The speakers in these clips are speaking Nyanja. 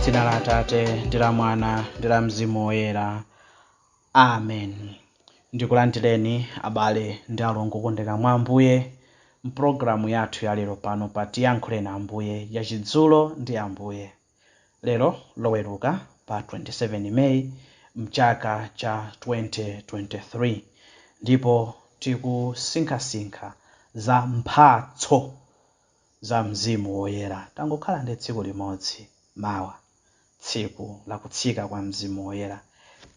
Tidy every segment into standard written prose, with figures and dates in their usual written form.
M'dzina la Atate ndi la Mwana ndi la Mzimu Woyera. Amen. Ndikulandireni abale ndi alongo okondeka mwa Ambuye mpulogalamu yathu ya lero pano pa Tiyankhuleni Ambuye yachidzulo ndi Ambuye. Lero loweruka pa 27 Meyi mchaka cha 2023 ndipo tikusinkhasinkha za mphatso za Mzimu Woyera. Tangokhala ndi tsiku limodzi mawa, tsiku la kutsika kwa Mzimu Woyera.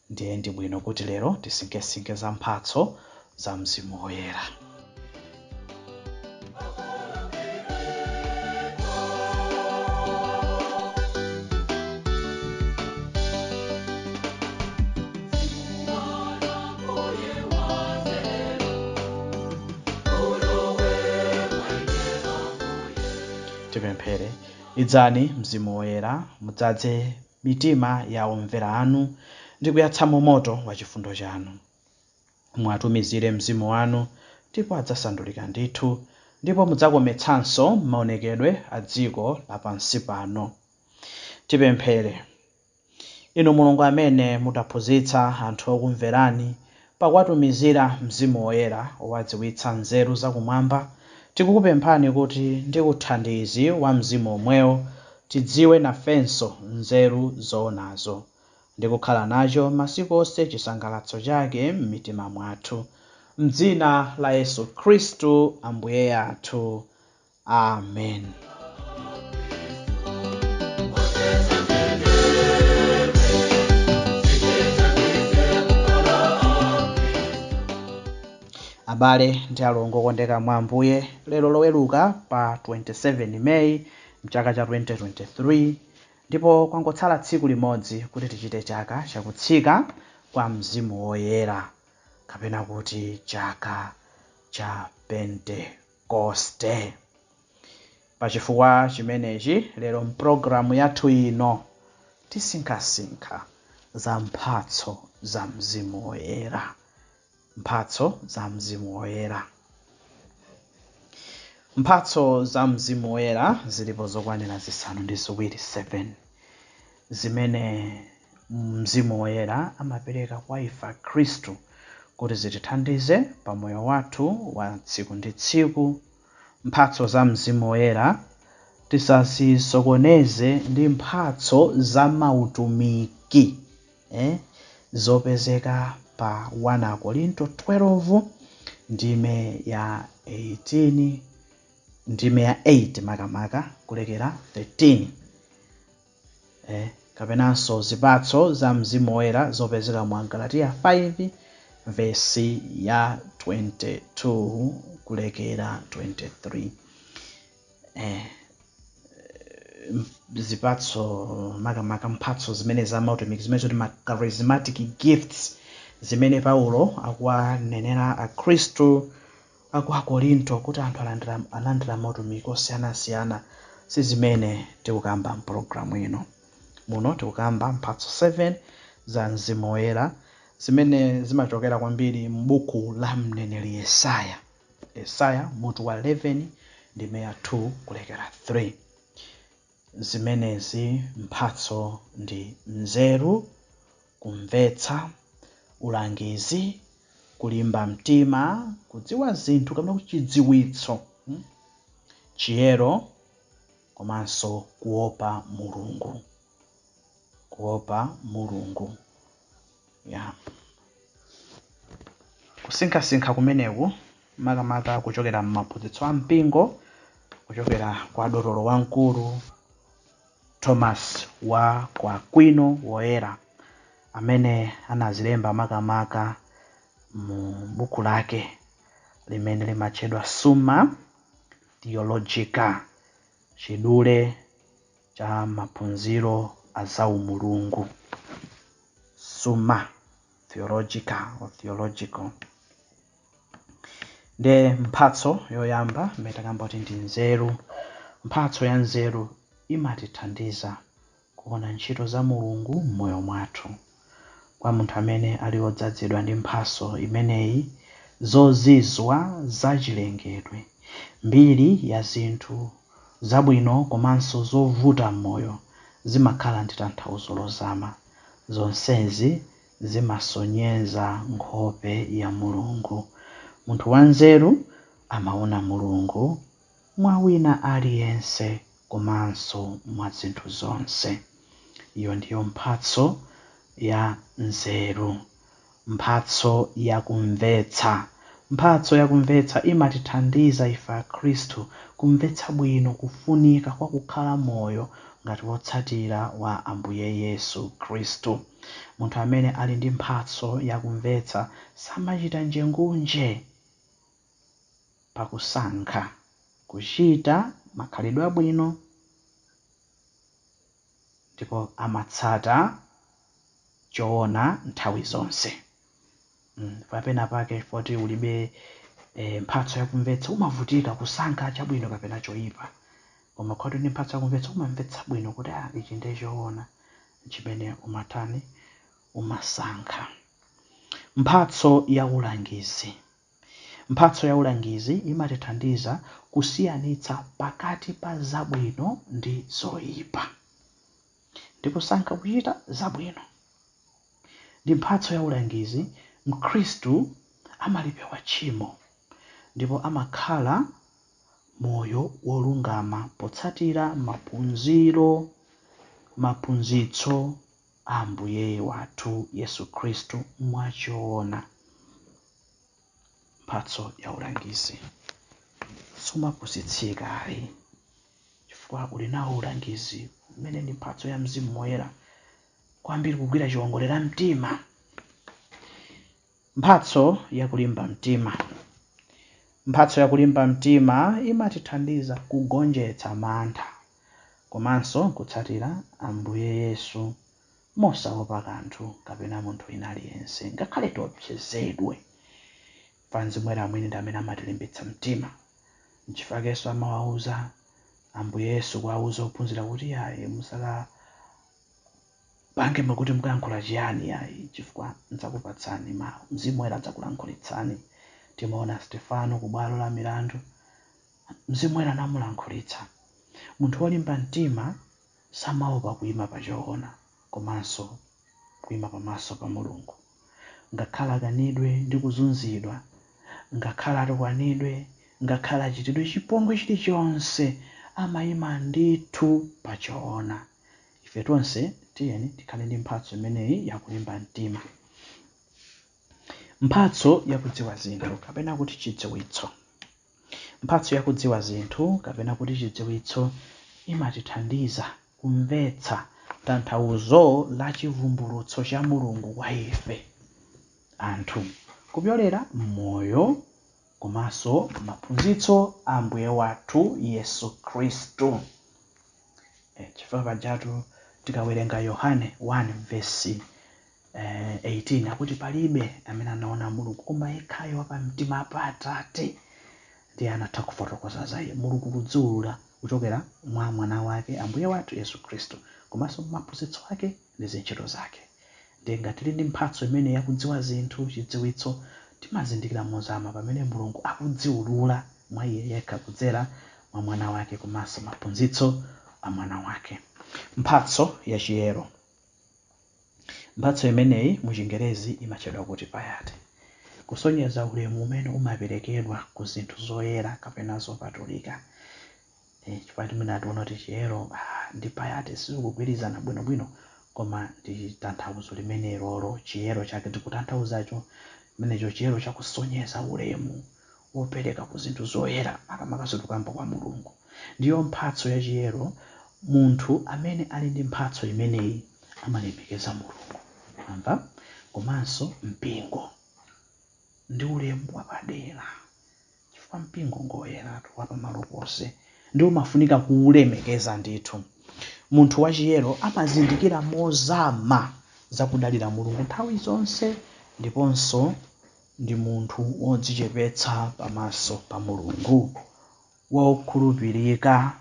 Ndiye ndi bwino kuti lero tisinkhesinkhe za mphatso za Mzimu Woyera. Tipemphere. Idzani Mzimu Woyera, mudzaze mitima ya omvera anu ndi kuyatsamo moto wa chifundo chanu. Mwatumizire Mzimu wanu ndipo adzasandulika ndithu, ndipo mudzakometsanso maonekedwe a dziko lapansi pano. Tipemphere. Inu Mulungu amene mudaphunzitsa anthu okumverani pakuwatumizira Mzimu Woyera owadziwitsa nzeru zakumwamba, tikukupemphani kuti ndi uthandizi wa mzimu omwewo tidziwe nafenso nzeru zoonazo ndi kukhala nacho masiku onse chisangalatso chake m'mitima mwathu. M'dzina la Yesu Khristu Ambuye athu. Amen. Abale ndi alongo okondeka mwa Ambuye, lero loweruka pa 27 Meyi mchaka cha 2023 ndipo kwangotsala tsiku limodzi kuti tichite chaka chakutsika kwa Mzimu Woyera, kapena kuti chaka cha Pentekoste. Pachifukwa chimenechi lero mpulogalamu yathu ino tisinkhasinkha za mphatso za Mzimu Woyera. Mphatso za Mzimu Woyera. Mphatso za Mzimu Woyera zilipo zokwanira zisanu ndi ziwiri 7 zimene Mzimu Woyera amapereka kwa ife Khristu kuti zitithandize pa moyo wathu wa tsiku ndi tsiku. Mphatso za Mzimu Woyera tisazisokoneze ndi mphatso za mautumiki zopezeka pa 1 Korinto 12 ndime ya 18 ndime ya 8 makamaka kulekera 13. Kapenanso zipatso za Mzimu Woyera zopezeka mu Galatiya 5 vesi ya 22 kulekera 23. Zipatso makamaka mphatso zimene za mautumiki zimene zoti ma charismatic gifts zimene Paulo akuwanenera akhristu aku Akorinto kuti anthu alandira mautumiki osiyanasiyana, si zimene tikukamba mpulogalamu ino. Muno tikukamba mphatso 7 za Mzimu Woyera zimene zimachokera kwambiri m'buku la mneneri Yesaya mutu wa 11 ndime ya 2 kulekera 3. Zimenezi mphatso ndi nzeru, kumvetsa, ulangizi, kulimba mtima, kudziwa zinthu kapena kuti chidziwitso, chiyero, komanso kuopa Mulungu. Kusinkhasinkha kumeneku makamaka kuchokera m'maphunzitso a mpingo, kuchokera kwa dotolo wamkulu Thomas wa kwa Aquino Woyera, amene anazilemba makamaka mu buku lake limene limatchedwa Summa Theologica, chidule cha maphunziro a zaumulungu. Summa Theologica or theological. Nde mphatso yoyamba metakamba kuti ndi nzeru. Mphatso ya nzeru imatithandiza kuona ntchito za Mulungu m'moyo mwathu. Kwa munthu amene ali odzazidwa ndi mphatso imeneyi, zozizwa zachilengedwe, mbiri ya zinthu zabwino komanso zovuta m'moyo zimakhala ndi tanthauzo lozama. Zonsezi zimasonyeza nkhope ya Mulungu. Munthu wanzeru amaona Mulungu mwa wina aliyense komanso mwa zinthu zonse. Iyo ndiyo mphatso ya nzeru, mphatso ya kumvetsa. Mphatso ya kumvetsa imatithandiza ife akhristu kumvetsa bwino kufunika kwa kukhala moyo ngati wotsatira wa Ambuye Yesu Khristu. Munthu amene ali ndi mphatso ya kumvetsa samachita njengunje pakusankha kuchita makhalidwe abwino, ndipo amatsata choona nthawi zonse. Papena pake foti ulibe mphatso ya kumvetsa umavutika kusankha chabwino kapena choyipa. Koma khoti ndi mphatso ya kumvetsa umamvetsa bwino kuti ichi ndiye choona chimene umatani umasankha. Mphatso ya ulangizi. Mphatso ya ulangizi imatithandiza kusiyanitsa pakati pa zabwino ndi zoyipa, ndipo sankha kuchita zabwino. Ndi mphatso ya ulangizi Mkhristu amalipewa tchimo ndipo amakhala moyo wolungama potsatira maphunzitso a Ambuye wathu Yesu Khristu mwachoona. Mphatso ya ulangizi sumapusitsika chifukwa uli nawo ulangizi umene ndi mphatso ya Mzimu Woyera kwambiri kugwira chiwongolera mtima. Mphatso ya kulimba mtima. Mphatso ya kulimba mtima imatithandiza kugonjetsa mantha komanso kutsatira Ambuye Yesu mosaopa kanthu kapena munthu wina aliyense ngakhale tiopsezedwe. Mzimu Woyera amene ndi amene amatilimbitsa mtima. N'chifukwa Yesu amawauza Ambuye Yesu kuwauza ophunzira kuti musaka pange kuti mukayankhula chiyani chifukwa ndidzakupatsani mawu. Mzimu Woyera adzakulankhulitsani. Timaona Stefano ku bwalo la milandu, Mzimu Woyera anamulankhulitsa. Munthu wolimba mtima samaopa kuyima pa choona komanso kuyima pamaso pa Mulungu. Ngakhala akanidwe ndi kuzunzidwa, ngakhala atukwanidwe, ngakhala achitidwe chipongwe chilichonse, amayima ndithu pa choona. Ife tonse tiyeni tikhale ndi mphatso imeneyi ya kulimba mtima. Mphatso ya kudziwa zinthu kapena kuti chidziwitso. Mphatso ya kudziwa zinthu kapena kuti chidziwitso imatithandiza kumvetsa tanthauzo la chivumbulutso cha Mulungu kwa ife anthu kupyolera moyo komanso maphunzitso a Ambuye wathu Yesu Khristu. Chifukwa pajatu tikawerenga Yohane 1:18 akuti palibe amene anaona Mulungu koma yekhayo pa mtima pa Atate ndiye anatha kufotokoza za iye. Mulungu kudziwulula kuchokera mwa mwana wake Ambuye wathu Yesu Khristu komanso maphunzitso ake ndi zintchito zake. Ndiye ngati tili ndi mphatso imene yakudziwa zinthu, chidziwitso, timazindikira mozama pamene Mulungu akudziwulula mwa iye yekha kudzera mwa mwana wake komanso maphunzitso a mwana wake. Mphatso ya chiyero. Mphatso imeneyi mu Chingerezi imatchedwa kuti piety, kusonyeza ulemu umene umaperekedwa ku zinthu zoyera kapena zopatulika. Chifukwa timene tiona kuti chiyero ndi piety sizikugwirizana bwinobwino, koma ndi tanthauzo limene lolo chiyero chake tikutanthauzacho menecho chiyero chakusonyeza ulemu wopereka ku zinthu zoyera akamakaso tukamba kwa Mulungu. Ndiyo mphatso ya chiyero. Munthu amene ali ndi mphatso imeneyi amalemekeza Mulungu amva komanso mpingo ndi ulemu wapadera, chifukwa mpingo ngoyera wapamalo ponse ndi umafunika kuulemekeza ndithu. Munthu wachiyero amazindikira mozama zakudalira Mulungu nthawi zonse ndiponso ndi munthu wodzichepetsa pamaso pa Mulungu, wokhulupirika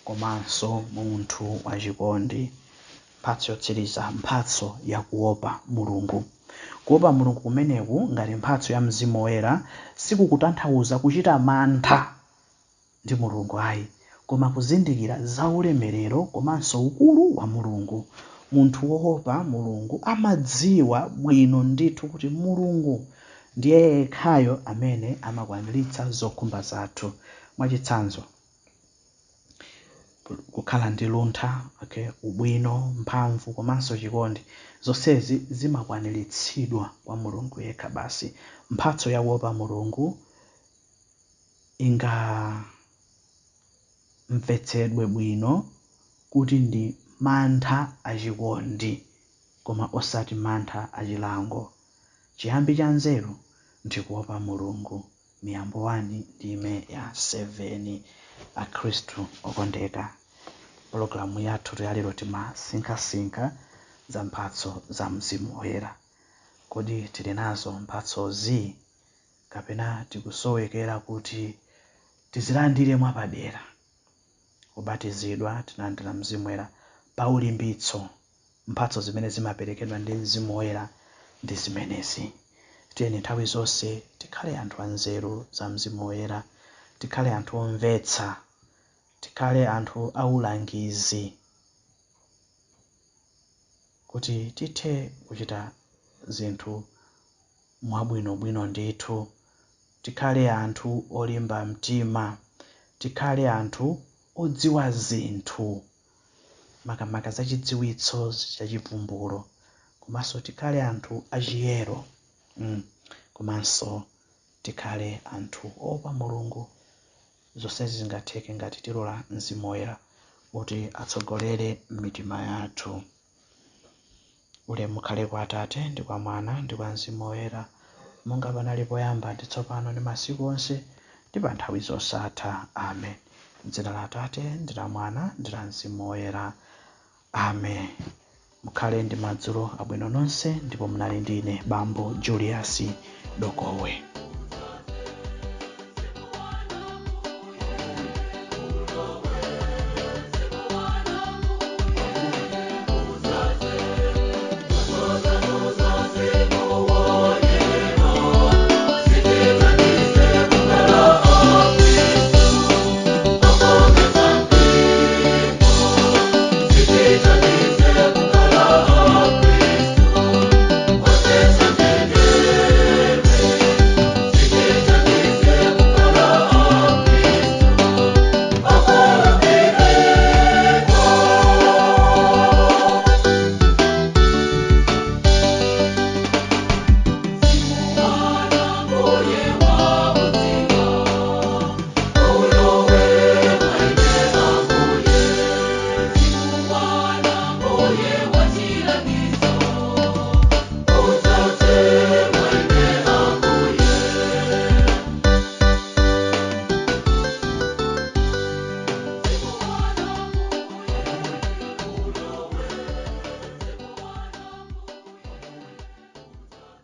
komanso munthu wachikondi. Mphatso yotsiriza, mphatso ya kuopa Mulungu. Kuopa Mulungu kumeneku ngati mphatso ya Mzimu Woyera sikukutanthauza kuchita mantha ndi Mulungu ayi, koma kuzindikira za ulemerero komanso ukulu wa Mulungu. Munthu woopa Mulungu amadziwa bwino ndithu kuti Mulungu ndiye yekhayo amene amakwaniritsa zokhumba zathu. Mwachitsanzo, kukhala ndi luntha, ubwino, mphamvu komanso chikondi, zonsezi zimakwaniritsidwa kwa Mulungu yekha basi. Mphatso ya kuopa Mulungu ingamvetsedwe bwino kuti ndi mantha achikondi koma osati mantha achilango. Chiyambi cha nzeru ndi kuopa Mulungu. Miyambo 1:7. Akhristu okondeka, pologalamu yathu ya lero timasinkhasinkha za mphatso za Mzimu Woyera. Kodi tili nazo mphatsozi kapena tikusowekera kuti tizilandire mwapadera? Kubatizidwa tinalandira Mzimu Woyera pa ulimbitso. Mphatso zimene zimaperekedwa ndi Mzimu Woyera ndi zimenezi. Tiyeni nthawi zonse tikhale anthu anzeru za Mzimu Woyera, tikhale anthu omvetsa, tikhale anthu aulangizi kuti tithe kuchita zinthu mwabwinobwino ndithu. Tikhale anthu olimba mtima, tikhale anthu odziwa zinthu makamaka za chidziwitso cha chivumbulutso, komanso tikhale anthu achiyero, komanso tikhale anthu opa Mulungu. Zonsezi zingatheke ngati tilola Mzimu Woyera kuti atsogolere mitima yathu. Ulemu ukhale kwa Atate ndi kwa Mwana ndi kwa Mzimu Woyera, monga panali poyamba ndi tsopano ndi masiku onse ndi pa nthawi zosatha. Amen. M'dzina la Atate ndi la Mwana ndi la Mzimu Woyera. Amen. Mukhale ndi madzulo abwino nonse, ndipo munali ndine Bambo Julius Dokowe.